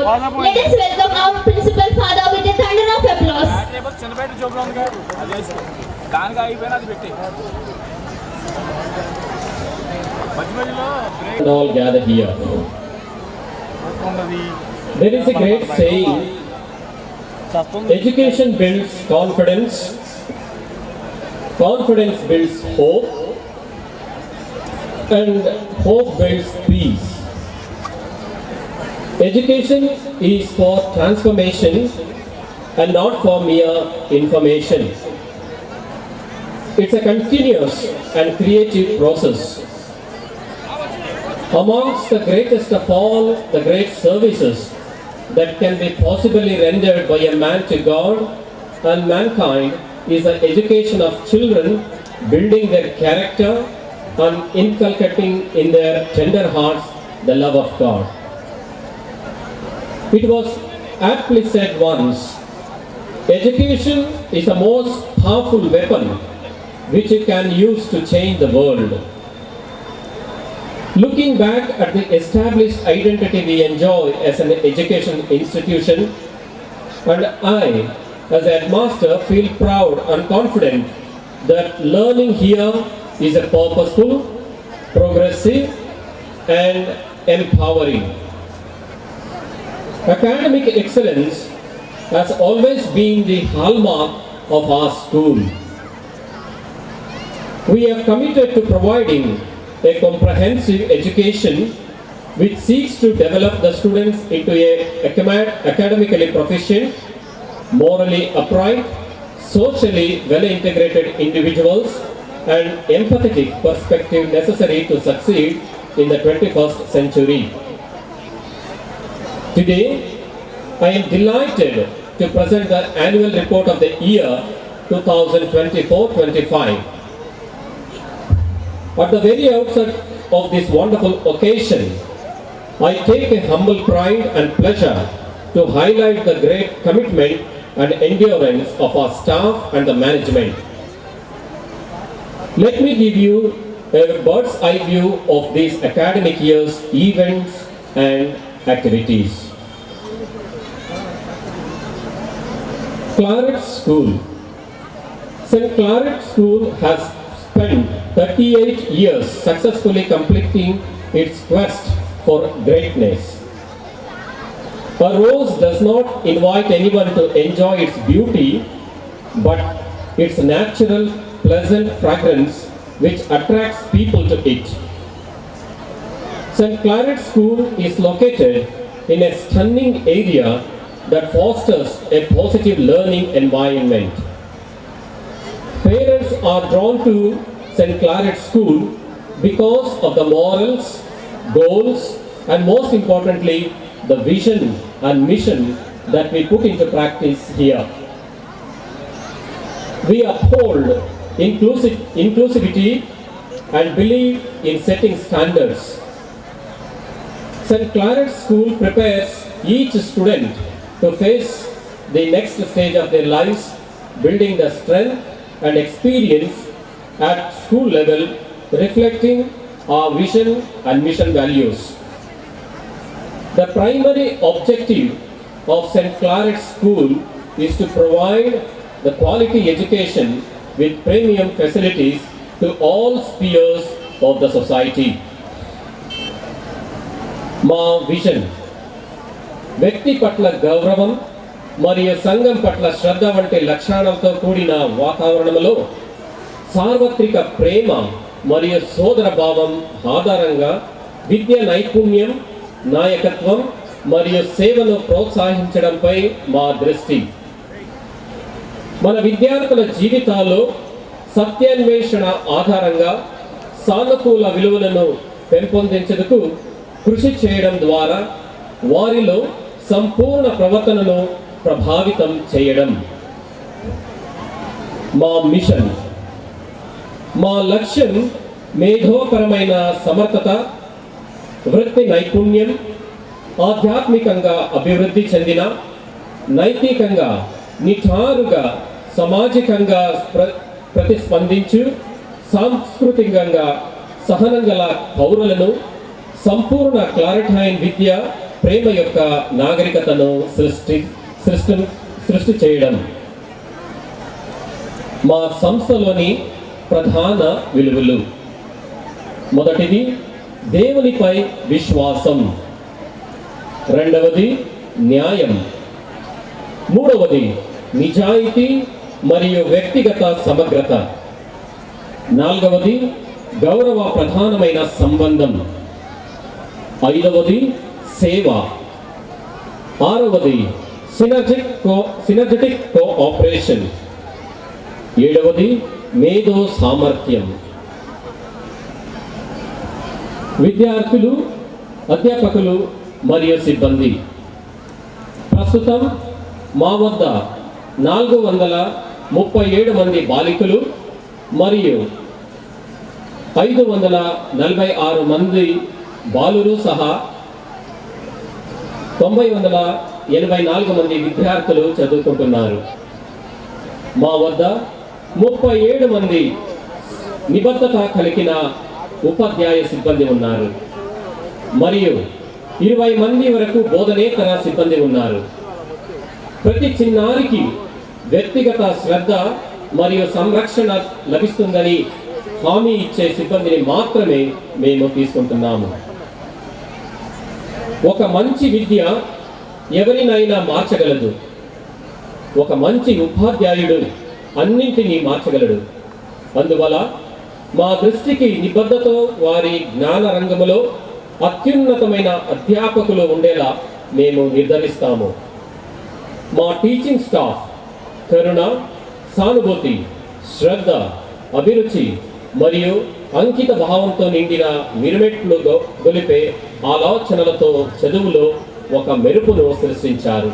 Let us welcome our principal father with a thunder of applause. And all gather here. There is a great saying, education builds confidence, confidence builds hope, and hope builds peace. Education is for transformation and not for mere information. It's a continuous and creative process. Amongst the greatest of all the great services that can be possibly rendered by a man to God and mankind is the education of children, building their character and inculcating in their tender hearts the love of God. It was aptly said once, education is the most powerful weapon which you can use to change the world. Looking back at the established identity we enjoy as an education institution, and I, as a headmaster, feel proud and confident that learning here is a purposeful, progressive, and empowering. Academic excellence has always been the hallmark of our school. We are committed to providing a comprehensive education which seeks to develop the students into academically proficient, morally upright, socially well-integrated individuals and empathetic perspective necessary to succeed in the 21st century. Today, I am delighted to present the annual report of the year 2024-25. At the very outset of this wonderful occasion, I take a humble pride and pleasure to highlight the great commitment and endurance of our staff and the management. Let me give you a bird's eye view of these academic year's events and activities. Claret School. St. Claret School has spent 38 years successfully completing its quest for greatness. A rose does not invite anyone to enjoy its beauty, but its natural, pleasant fragrance which attracts people to it. St. Claret School is located in a stunning area that fosters a positive learning environment. Parents are drawn to St. Claret School because of the morals, goals, and most importantly, the vision and mission that we put into practice here. We uphold inclusivity and believe in setting standards. St. Claret School prepares each student to face the next stage of their lives, building the strength and experience at school level, reflecting our vision and mission values. The primary objective of St. Claret School is to provide the quality education with premium facilities to all spheres of the society. మా vision వ్యక్తి పట్ల గౌరవం మరియు సంఘం పట్ల శ్రద్ధ వంటి లక్షణాలతో కూడిన వాతావరణంలో సార్వత్రిక ప్రేమ మరియు సోదర భావం ఆధారంగా విద్య నైపుణ్యం, నాయకత్వం మరియు సేవను ప్రోత్సహించడంపై మా దృష్టి. మన విద్యార్థుల జీవితాల్లో సత్యాన్వేషణ ఆధారంగా సానుకూల విలువలను పెంపొందించేందుకు కృషి చేయడం ద్వారా వారిలో సంపూర్ణ ప్రవర్తనను ప్రభావితం చేయడం. మా మిషన్, మా లక్ష్యం మేధోపరమైన సమర్థత, వృత్తి నైపుణ్యం, ఆధ్యాత్మికంగా అభివృద్ధి చెందిన, నైతికంగా నిఠారుగా, సామాజికంగా ప్రతిస్పందించు, సాంస్కృతికంగా సహనం గల పౌరులను సంపూర్ణ క్లారిటైన్ విద్య ప్రేమ యొక్క నాగరికతను సృష్టి చేయడం. మా సంస్థలోని ప్రధాన విలువలు: మొదటిది దేవునిపై విశ్వాసం, రెండవది న్యాయం, మూడవది నిజాయితీ మరియు వ్యక్తిగత సమగ్రత, నాలుగవది గౌరవ ప్రధానమైన సంబంధం, ఐదవది సేవ, ఆరవది సినర్జెటిక్ కోఆపరేషన్, ఏడవది మేధో సామర్థ్యం. విద్యార్థులు, అధ్యాపకులు మరియు సిబ్బంది, ప్రస్తుతం మా వద్ద 437 మంది బాలికలు మరియు 546 మంది బాలురు సహా 984 మంది విద్యార్థులు చదువుకుంటున్నారు. మా వద్ద 37 మంది నిబద్ధత కలిగిన ఉపాధ్యాయ సిబ్బంది ఉన్నారు మరియు 20 మంది వరకు బోధనేతర సిబ్బంది ఉన్నారు. ప్రతి చిన్నారికి వ్యక్తిగత శ్రద్ధ మరియు సంరక్షణ లభిస్తుందని హామీ ఇచ్చే సిబ్బందిని మాత్రమే మేము తీసుకుంటున్నాము. ఒక మంచి విద్య ఎవరినైనా మార్చగలదు. ఒక మంచి ఉపాధ్యాయుడు అన్నింటినీ మార్చగలడు. అందువల్ల మా దృష్టికి నిబద్ధతో వారి జ్ఞాన రంగంలో అత్యున్నతమైన అధ్యాపకులు ఉండేలా మేము నిర్ధారిస్తాము. మా టీచింగ్ స్టాఫ్ కరుణ, సానుభూతి, శ్రద్ధ, అభిరుచి మరియు అంకిత భావంతో నిండిన మిరుమెట్లు గొలిపే ఆలోచనలతో చదువులో ఒక మెరుపును సృష్టించారు.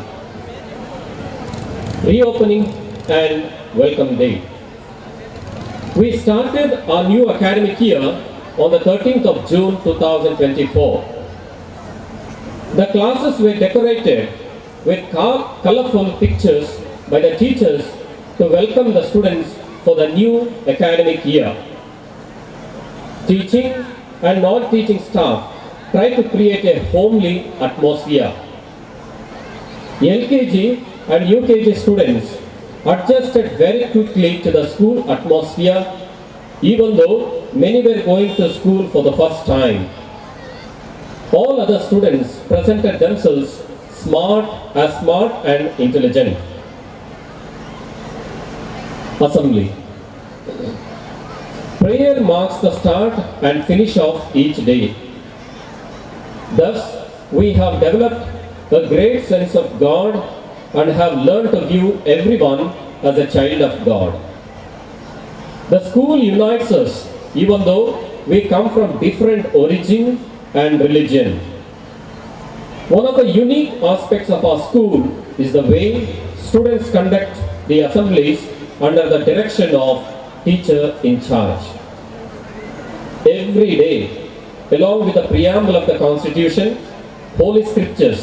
Reopening and welcome day. We started our new academic year on the 13th of June 2024. The classes were decorated with colorful pictures by the teachers to welcome the students for the new academic year. Teaching and non-teaching staff try to create a homely atmosphere. LKG and UKG students adjusted very quickly to the school atmosphere, even though many were going to school for the first time. All other students presented themselves smart and intelligent. Assembly. Prayer marks the start and finish of each day. Thus, we have developed a great sense of God and have learned to view everyone as a child of God. The school unites us even though we come from different origin and religion. One of the unique aspects of our school is the way students conduct the assemblies under the direction of teacher in charge. Every day, along with the preamble of the Constitution, Holy Scriptures,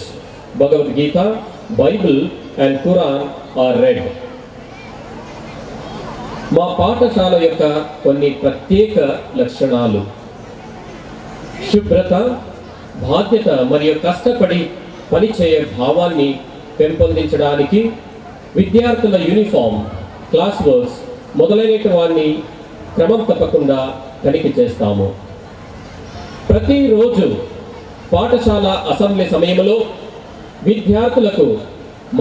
Bhagavad Gita, Bible and Quran are read. మా పాఠశాల యొక్క కొన్ని ప్రత్యేక లక్షణాలు: శుభ్రత, బాధ్యత మరియు కష్టపడి పనిచేయే భావాన్ని పెంపొందించడానికి విద్యార్థుల యూనిఫామ్, క్లాస్ వర్క్స్ మొదలైనటువంటి క్రమం తప్పకుండా తనిఖీ చేస్తాము. ప్రతిరోజు పాఠశాల అసెంబ్లీ సమయంలో విద్యార్థులకు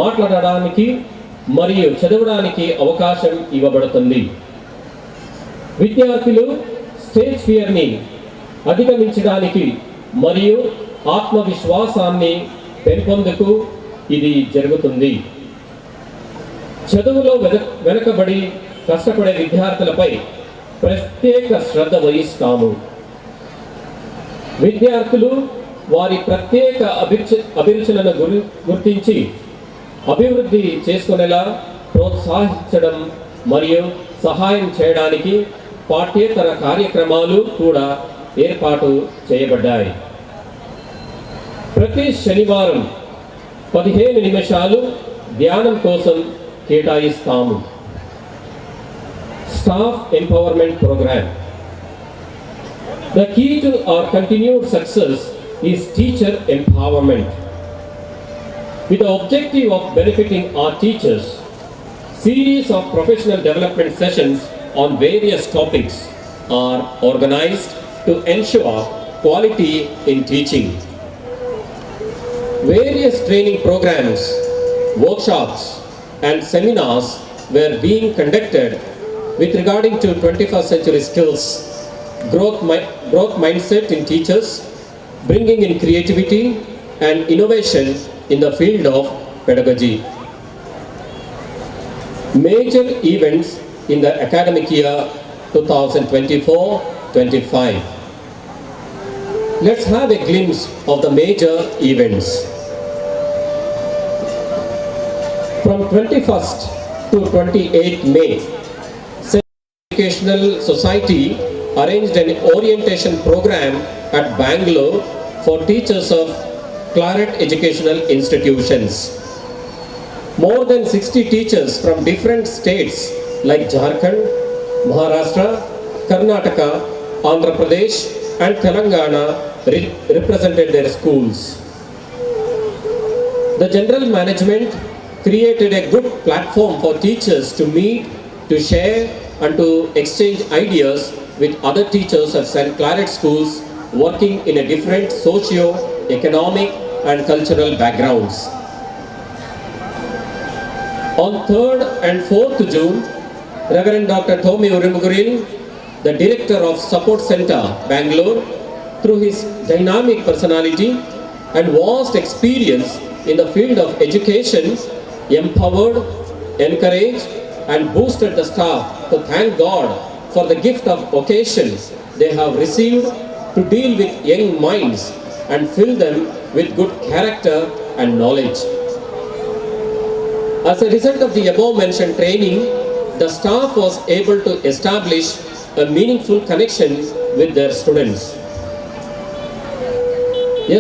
మాట్లాడడానికి మరియు చదవడానికి అవకాశం ఇవ్వబడుతుంది. విద్యార్థులు స్టేజ్ ఫియర్ని అధిగమించడానికి మరియు ఆత్మవిశ్వాసాన్ని పెంపొందుకు ఇది జరుగుతుంది. చదువులో వెనుకబడి కష్టపడే విద్యార్థులపై ప్రత్యేక శ్రద్ధ వహిస్తాము. విద్యార్థులు వారి ప్రత్యేక అభిరుచులను గుర్తించి అభివృద్ధి చేసుకునేలా ప్రోత్సహించడం మరియు సహాయం చేయడానికి పాఠ్యేతర కార్యక్రమాలు కూడా ఏర్పాటు చేయబడ్డాయి. ప్రతి శనివారం 15 నిమిషాలు ధ్యానం కోసం కేటాయిస్తాము. Staff empowerment programme. The key to our continued success is teacher empowerment. With the objective of benefiting our teachers, series of professional development sessions on various topics are organized to ensure quality in teaching. Various training programs, workshops and seminars were being conducted with regarding to 21st century skills, growth mindset in teachers, bringing in creativity and innovation in the field of pedagogy. Major events in the academic year 2024-25. Let's have a glimpse of the major events. From 21st to 28th May, Educational Society arranged an orientation program at Bangalore for teachers of Claret Educational Institutions. More than 60 teachers from different states like Jharkhand, Maharashtra, Karnataka, Andhra Pradesh and Telangana represented their schools. The general management created a good platform for teachers to meet, to share and to exchange ideas with other teachers at St. Claret schools working in a different socio-economic and cultural backgrounds. On 3rd and 4th June, Reverend Dr. Tommy Urimuguril, the Director of Support Center, Bangalore, through his dynamic personality and vast experience in the field of education, empowered, encouraged, and boosted the staff to thank God for the gift of occasion they have received to deal with young minds and fill them with good character and knowledge. As a result of the above mentioned training, the staff was able to establish a meaningful connection with their students.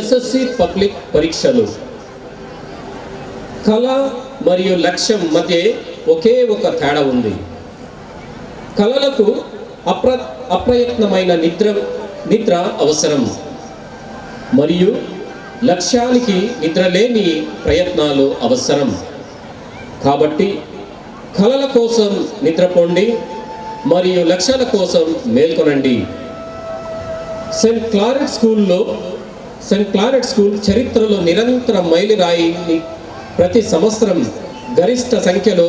SSC Public Parikshalu. కళ మరియు లక్ష్యం మధ్య ఒకే ఒక తేడా ఉంది. కళలకు అప్రయత్నమైన నిద్ర అవసరం మరియు లక్ష్యానికి నిద్రలేని ప్రయత్నాలు అవసరం. కాబట్టి కళల కోసం నిద్రపోండి మరియు లక్ష్యాల కోసం మేల్కొనండి. సెయింట్ క్లారెట్ స్కూల్ చరిత్రలో నిరంతర మైలురాయిని ప్రతి సంవత్సరం గరిష్ట సంఖ్యలో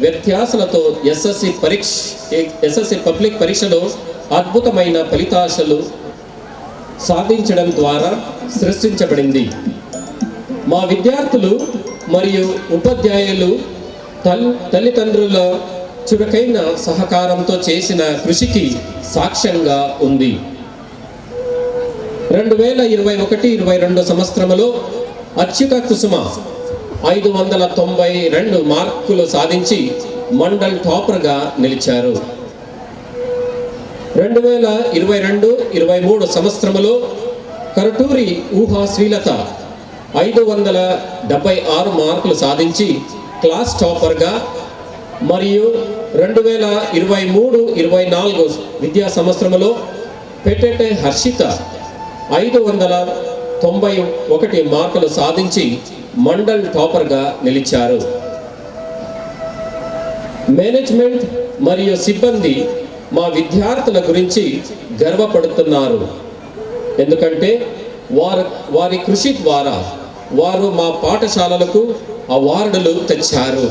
వ్యత్యాసాలతో ఎస్ఎస్సి పబ్లిక్ పరీక్షలో అద్భుతమైన ఫలితాలు సాధించడం ద్వారా సృష్టించబడింది. మా విద్యార్థులు మరియు ఉపాధ్యాయులు తల్లిదండ్రుల చురుకైన సహకారంతో చేసిన కృషికి సాక్ష్యంగా ఉంది. 2021-22 సంవత్సరంలో అచ్యుత కుసుమ 592 మార్కులు సాధించి మండల్ టాపర్గా నిలిచారు. 2022-23 సంవత్సరంలో కరటూరి ఊహా శ్రీలత 576 మార్కులు సాధించి క్లాస్ టాపర్గా మరియు 2023-24 విద్యా సంవత్సరంలో పెట్టెటే హర్షిత 591 మార్కులు సాధించి మండల్ టాపర్గా నిలిచారు. మేనేజ్మెంట్ మరియు సిబ్బంది మా విద్యార్థుల గురించి గర్వపడుతున్నారు. ఎందుకంటే వారి కృషి ద్వారా వారు మా పాఠశాలలకు అవార్డులు తెచ్చారు.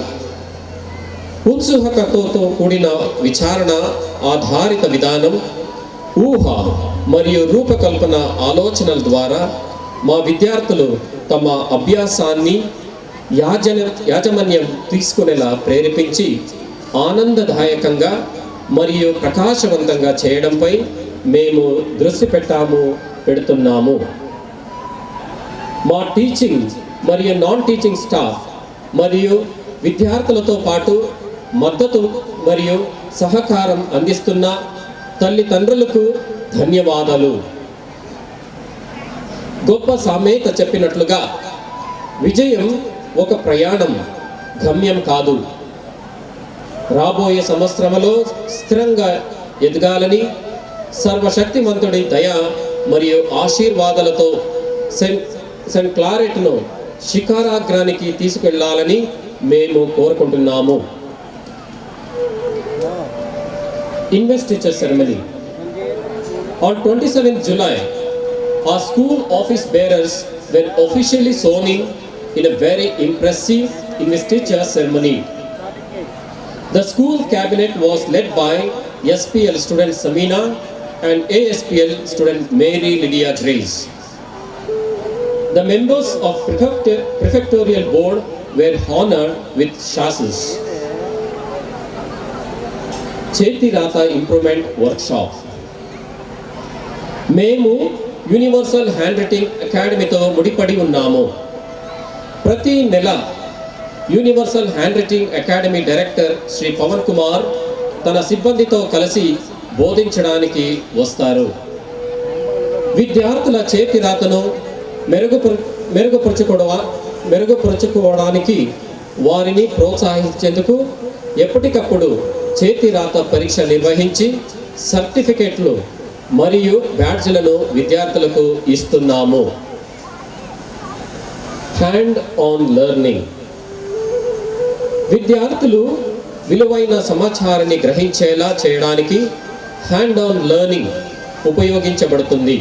ఉత్సుకతతో కూడిన విచారణ ఆధారిత విధానం, ఊహ మరియు రూపకల్పన ఆలోచనల ద్వారా మా విద్యార్థులు తమ అభ్యాసాన్ని యాజమాన్యం తీసుకునేలా ప్రేరేపించి ఆనందదాయకంగా మరియు ప్రకాశవంతంగా చేయడంపై మేము దృష్టి పెడుతున్నాము. మా టీచింగ్ మరియు నాన్ టీచింగ్ స్టాఫ్ మరియు విద్యార్థులతో పాటు మద్దతు మరియు సహకారం అందిస్తున్న తల్లిదండ్రులకు ధన్యవాదాలు. గొప్ప సామెత చెప్పినట్లుగా విజయం ఒక ప్రయాణం, గమ్యం కాదు. రాబోయే సంవత్సరంలో స్థిరంగా ఎదగాలని సర్వశక్తిమంతుడి దయ మరియు ఆశీర్వాదాలతో సెయింట్ క్లారెట్ను శిఖరాగ్రానికి తీసుకెళ్లాలని మేము కోరుకుంటున్నాము. Investiture ceremony. On 27th July, our school office bearers were officially sworn in a very impressive investiture ceremony. The school cabinet was led by SPL student Samina and ASPL student Mary Lydia Grace. The members of prefectorial board were honored with shasas. చేతి రాత improvement workshop. మేము universal handwriting అకాడమీతో ముడిపడి ఉన్నాము. ప్రతి నెల universal handwriting academy director Shri Pavan Kumar తన సిబ్బందితో కలిసి బోధించడానికి వస్తారు. విద్యార్థుల చేతి రాతను మెరుగుపరుచుకోవడానికి వారిని ప్రోత్సహించేందుకు ఎప్పటికప్పుడు చేతి రాత పరీక్ష నిర్వహించి సర్టిఫికెట్లు మరియు బ్యాడ్జ్లను విద్యార్థులకు ఇస్తున్నాము. Hand on learning. విద్యార్థులు విలువైన సమాచారాన్ని గ్రహించేలా చేయడానికి హ్యాండ్ ఆన్ లెర్నింగ్ ఉపయోగించబడుతుంది.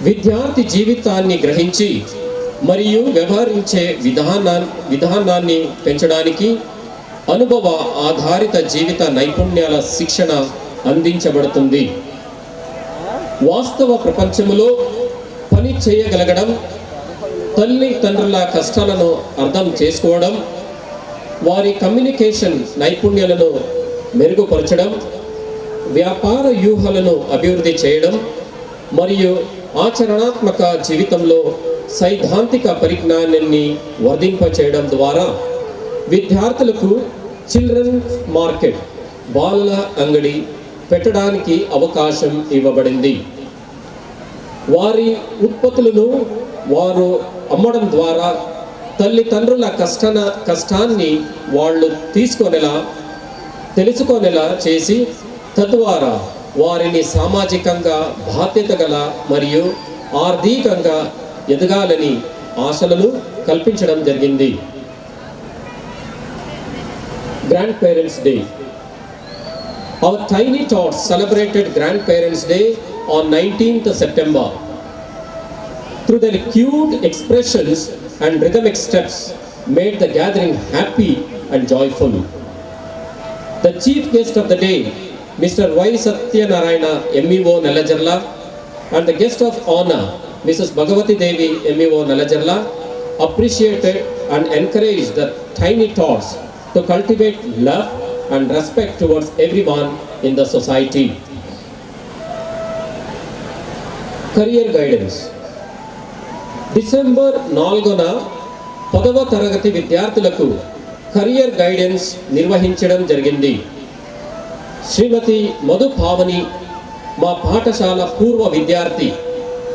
విద్యార్థి జీవితాన్ని గ్రహించి మరియు వ్యవహరించే విధానాన్ని పెంచడానికి అనుభవ ఆధారిత జీవిత నైపుణ్యాల శిక్షణ అందించబడుతుంది. వాస్తవ ప్రపంచంలో పని చేయగలగడం, తల్లిదండ్రుల కష్టాలను అర్థం చేసుకోవడం, వారి కమ్యూనికేషన్ నైపుణ్యాలను మెరుగుపరచడం, వ్యాపార వ్యూహాలను అభివృద్ధి చేయడం మరియు ఆచరణాత్మక జీవితంలో సైద్ధాంతిక పరిజ్ఞానాన్ని వర్ధింపచేయడం ద్వారా విద్యార్థులకు చిల్డ్రన్ మార్కెట్ బాలల అంగడి పెట్టడానికి అవకాశం ఇవ్వబడింది. వారి ఉత్పత్తులను వారు అమ్మడం ద్వారా తల్లిదండ్రుల కష్టాన్ని వాళ్ళు తెలుసుకొనేలా చేసి తద్వారా వారిని సామాజికంగా బాధ్యత గల మరియు ఆర్థికంగా ఎదగాలని ఆశలను కల్పించడం జరిగింది. Grandparents' Day. Our Tiny Tots celebrated Grandparents' Day on 19th September. Through their cute expressions and rhythmic steps made the gathering happy and joyful. The chief guest of the day, Mr. Y. Satyanarayana, MEO Nalajarla, and the guest of honor, Mrs. Bhagavati Devi, MEO Nalajarla, appreciated and encouraged the Tiny Tots to cultivate love and respect towards everyone in the society. Career guidance. December 4న 10వ తరగతి విద్యార్థులకు career guidance నిర్వహించడం జరిగింది. శ్రీమతి మధు పావని మా పాఠశాల పూర్వ విద్యార్థి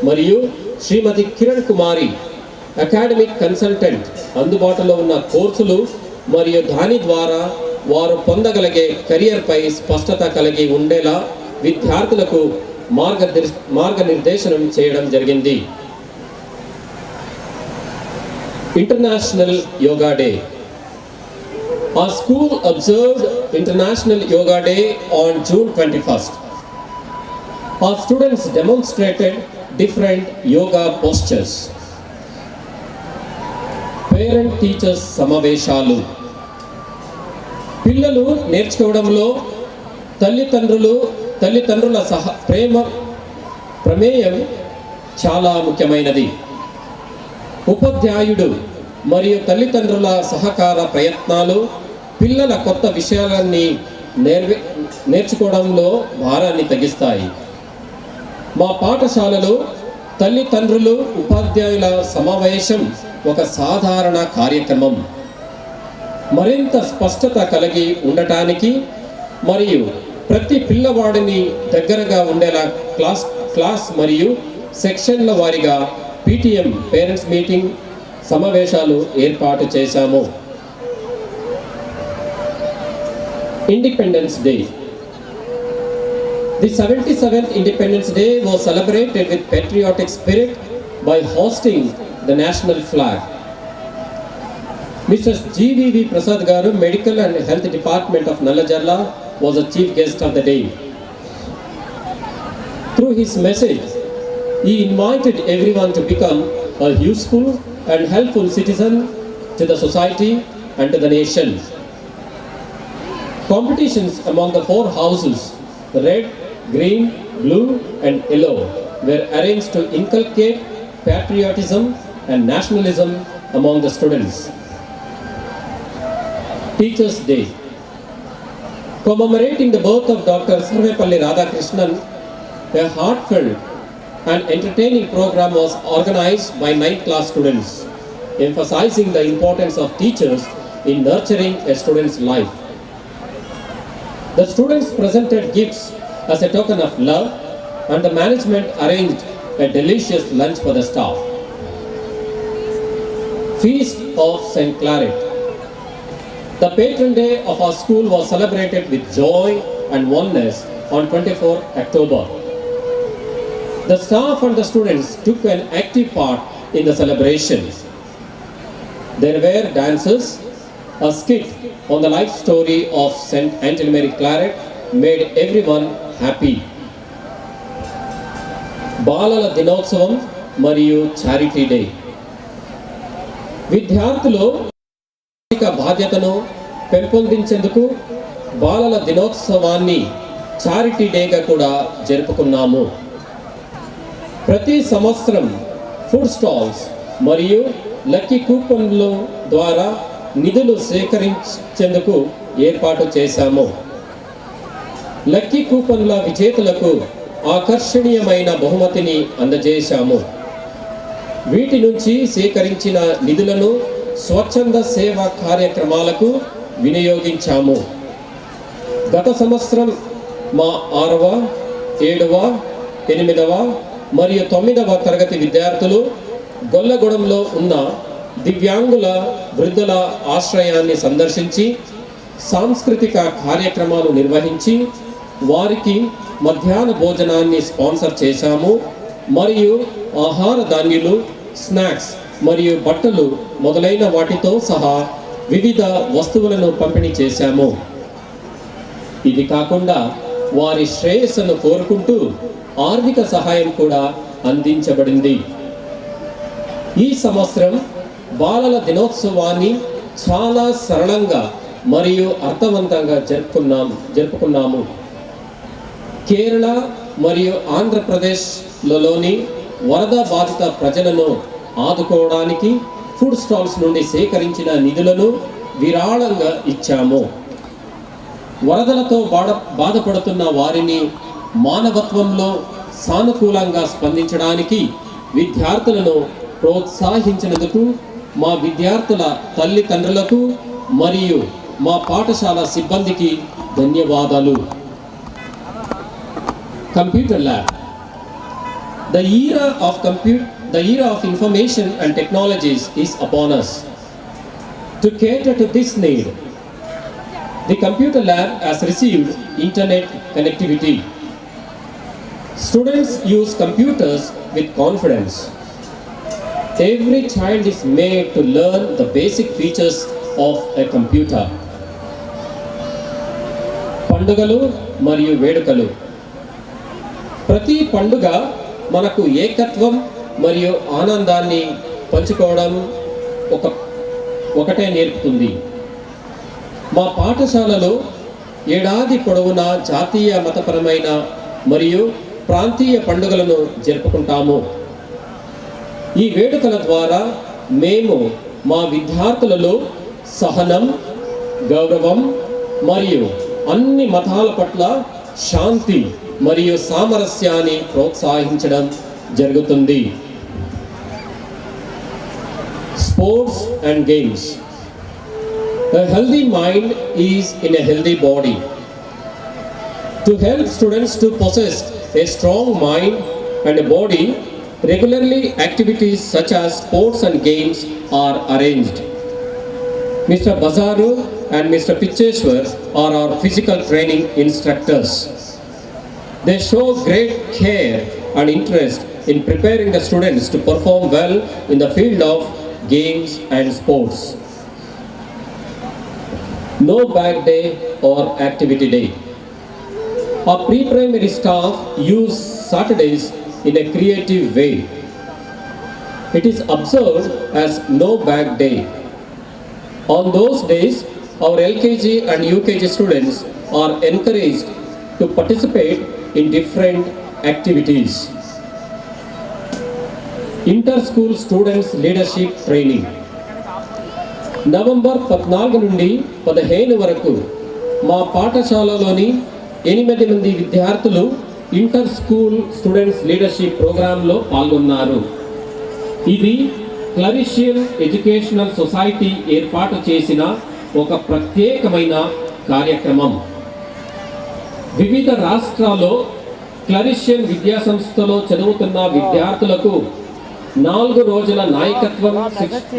మరియు శ్రీమతి కిరణ్ కుమారి అకాడమిక్ కన్సల్టెంట్ అందుబాటులో ఉన్న కోర్సులు మరియు దాని ద్వారా వారు పొందగలిగే కెరియర్పై స్పష్టత కలిగి ఉండేలా విద్యార్థులకు మార్గనిర్దేశనం చేయడం జరిగింది. International yoga day. Our school observed International Yoga Day on June 21st. Our students demonstrated different yoga postures. Parent teachers సమావేశాలు. పిల్లలు నేర్చుకోవడంలో తల్లిదండ్రుల ప్రమేయం చాలా ముఖ్యమైనది. ఉపాధ్యాయుడు మరియు తల్లిదండ్రుల సహకార ప్రయత్నాలు పిల్లల కొత్త విషయాలన్నీ నేర్చుకోవడంలో భారాన్ని తగ్గిస్తాయి. మా పాఠశాలలో తల్లిదండ్రులు ఉపాధ్యాయుల సమావేశం ఒక సాధారణ కార్యక్రమం. మరింత స్పష్టత కలిగి ఉండటానికి మరియు ప్రతి పిల్లవాడిని దగ్గరగా ఉండేలా క్లాస్ మరియు సెక్షన్ల వారీగా PTM పేరెంట్స్ మీటింగ్ సమావేశాలు ఏర్పాటు చేశాము. Independence day. The 77th Independence Day was celebrated with patriotic spirit by hosting the national flag. Mr. G.V.V. Prasad Garu, Medical and Health Department of Nallajalla, was the chief guest of the day. Through his message, he invited everyone to become a useful and helpful citizen to the society and to the nation. Competitions among the 4 houses, red, green, blue and yellow, were arranged to inculcate patriotism and nationalism among the students. Teachers' Day. Commemorating the birth of Dr. Sarvepalli Radhakrishnan, a heartfelt and entertaining program was organized by 9th class students, emphasizing the importance of teachers in nurturing a student's life. The students presented gifts as a token of love, and the management arranged a delicious lunch for the staff. Feast of St. Claret. The patron day of our school was celebrated with joy and oneness on 24 October. The staff and the students took an active part in the celebration. There were dances, a skit on the life story of St. Anthony Mary Claret made everyone happy. బాలల దినోత్సవం మరియు charity day. విద్యార్థులు సామాజిక బాధ్యతను పెంపొందించేందుకు బాలల దినోత్సవాన్ని charity డేగా కూడా జరుపుకున్నాము. ప్రతి సంవత్సరం ఫుడ్ స్టాల్స్ మరియు లక్కీ కూపన్ల ద్వారా నిధులు సేకరించేందుకు ఏర్పాటు చేశాము. లక్కీ కూపన్ల విజేతలకు ఆకర్షణీయమైన బహుమతిని అందజేశాము. వీటి నుంచి సేకరించిన నిధులను స్వచ్ఛంద సేవా కార్యక్రమాలకు వినియోగించాము. గత సంవత్సరం మా 6వ, 7వ, 8వ మరియు 9వ తరగతి విద్యార్థులు గొల్లగూడెంలో ఉన్న దివ్యాంగుల వృద్ధుల ఆశ్రయాన్ని సందర్శించి సాంస్కృతిక కార్యక్రమాలు నిర్వహించి వారికి మధ్యాహ్న భోజనాన్ని స్పాన్సర్ చేశాము మరియు ఆహార ధాన్యాలు, స్నాక్స్ మరియు బట్టలు మొదలైన వాటితో సహా వివిధ వస్తువులను పంపిణీ చేశాము. ఇది కాకుండా వారి శ్రేయస్సును కోరుకుంటూ ఆర్థిక సహాయం కూడా అందించబడింది. ఈ సంవత్సరం బాలల దినోత్సవాన్ని చాలా సరళంగా మరియు అర్థవంతంగా జరుపుకున్నాము. కేరళ మరియు ఆంధ్రప్రదేశ్లలోని వరద బాధిత ప్రజలను ఆదుకోవడానికి ఫుడ్ స్టాల్స్ నుండి సేకరించిన నిధులను విరాళంగా ఇచ్చాము. వరదలతో బాధపడుతున్న వారిని మానవత్వంలో సానుకూలంగా స్పందించడానికి విద్యార్థులను ప్రోత్సహించినందుకు మా విద్యార్థుల తల్లిదండ్రులకు మరియు మా పాఠశాల సిబ్బందికి ధన్యవాదాలు. Computer Lab. The era of information and technologies is upon us. To cater to this need, the Computer Lab has received internet connectivity. Students use computers with confidence. Every child is made to learn the basic features of a computer. పండుగలు మరియు వేడుకలు. ప్రతి పండుగ మనకు ఏకత్వం మరియు ఆనందాన్ని పంచుకోవడం ఒకటే నేర్పుతుంది. మా పాఠశాలలో ఏడాది పొడవునా జాతీయ, మతపరమైన మరియు ప్రాంతీయ పండుగలను జరుపుకుంటాము. ఈ వేడుకల ద్వారా మేము మా విద్యార్థులలో సహనం, గౌరవం మరియు అన్ని మతాల పట్ల శాంతి మరియు సామరస్యాన్ని ప్రోత్సహించడం జరుగుతుంది. Sports and games. A healthy mind is in a healthy body. To help students to possess a strong mind and a body, regularly activities such as sports and games are arranged. Mr. Bazaru and Mr. Picheshwar are our physical training instructors. They show great care and interest in preparing the students to perform well in the field of games and sports. No bad day or activity day. Our pre-primary staff use Saturdays in a creative way. It is observed as no bad day. On those days, our LKG and UKG students are encouraged to participate in different activities. Inter-school students leadership training. November 14 నుండి 15 వరకు మా పాఠశాలలోని 8 మంది విద్యార్థులు inter school students leadership ప్రోగ్రాంలో పాల్గొన్నారు. ఇది క్లరిషియల్ educational society ఏర్పాటు చేసిన ఒక ప్రత్యేకమైన కార్యక్రమం. వివిధ రాష్ట్రాల్లో క్లరిషియన్ విద్యా సంస్థలో చదువుతున్న విద్యార్థులకు 4 రోజుల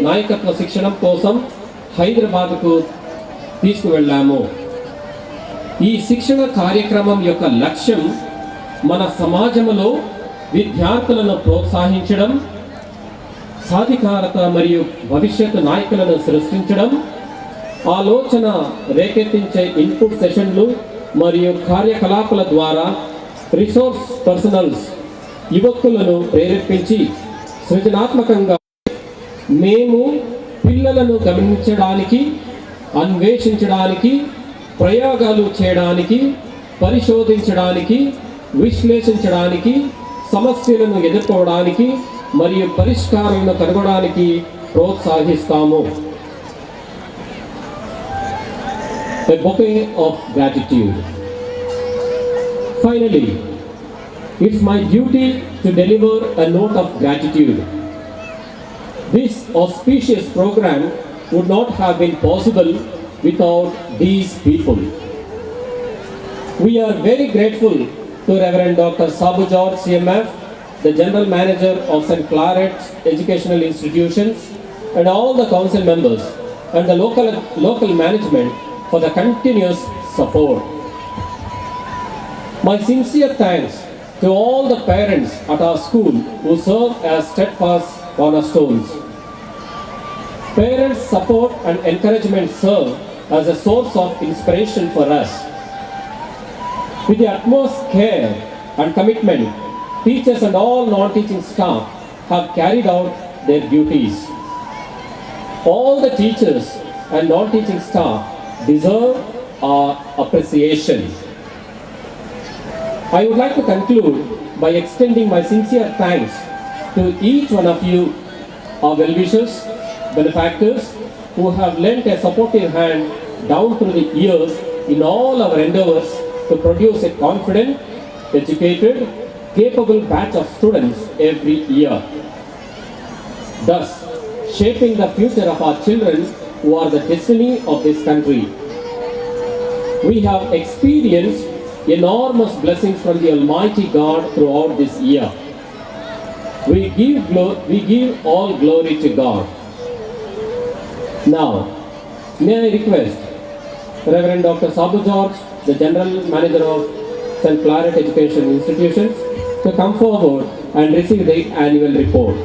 నాయకత్వ శిక్షణ కోసం హైదరాబాద్కు తీసుకువెళ్ళాము. ఈ శిక్షణ కార్యక్రమం యొక్క లక్ష్యం మన సమాజంలో విద్యార్థులను ప్రోత్సహించడం, సాధికారత మరియు భవిష్యత్తు నాయకులను సృష్టించడం, ఆలోచన రేకెత్తించే ఇన్పుట్ సెషన్లు మరియు కార్యకలాపాల ద్వారా రిసోర్స్ పర్సనల్స్ యువకులను ప్రేరేపించి సృజనాత్మకంగా మేము పిల్లలను గమనించడానికి, అన్వేషించడానికి, ప్రయోగాలు చేయడానికి, పరిశోధించడానికి, విశ్లేషించడానికి, సమస్యలను ఎదుర్కోవడానికి మరియు పరిష్కారాలను కనుగొనడానికి ప్రోత్సహిస్తాము. A bouquet of gratitude. Finally, it's my duty to deliver a note of gratitude. This auspicious program would not have been possible without these people. We are very grateful to Reverend Dr. Sabu George CMF, the General Manager of St. Claret's Educational Institutions, and all the council members and the local management for the continuous support. My sincere thanks to all the parents at our school who serve as steadfast cornerstones. Parents' support and encouragement serve as a source of inspiration for us. With the utmost care and commitment, teachers and all non-teaching staff have carried out their duties. All the teachers and non-teaching staff deserve our appreciation. I would like to conclude by extending my sincere thanks to each one of you, our well-wishers, benefactors, who have lent a supportive hand down through the years in all our endeavors to produce a confident, educated, capable batch of students every year, thus shaping the future of our children who are the destiny of this country. We have experienced enormous blessings from the Almighty God throughout this year. We give all glory to God. Now, may I request Reverend Dr. Sabu George, the General Manager of St. Claret Education Institutions, to come forward and receive the annual report.